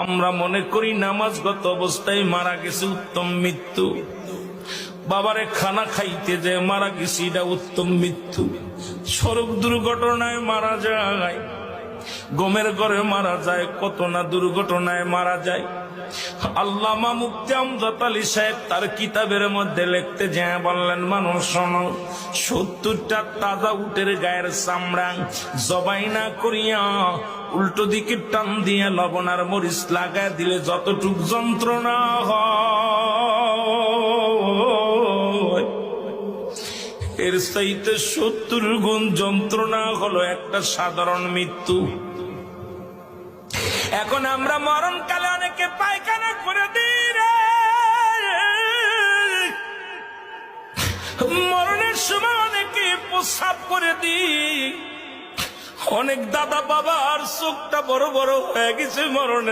আমরা মনে করি নামাজগত অবস্থায় মারা গেছে উত্তম মৃত্যু, বাবারে খানা খাইতে যে মারা গেছে এটা উত্তম মৃত্যু। সড়ক দুর্ঘটনায় মারা যায়, গমের ঘরে মারা যায়, কত না দুর্ঘটনায় মারা যায়। আল্লামা মুফতি আমজাদ আলী সাহেব তার কিতাবের মধ্যে লিখতে যায় বললেন, মানুষ শোনো, 70টা তাজা উটের গায়ের চামড়া জবাই না করিয়া উল্টো দিকে টান দিয়ে লবণ আর মরিচ লাগায় দিলে যতটুক যন্ত্রণা হয়, এর চাইতে 70 গুণ যন্ত্রণা হলো একটা সাধারণ মৃত্যু। এখন আমরা মরণকালে অনেকে পায়খানা করে দিই রে, মরণের সময় অনেকে প্রস্রাব করে দিই। অনেক দাদা বাবার চোখটা বড় বড় হয়ে গেছে মরণের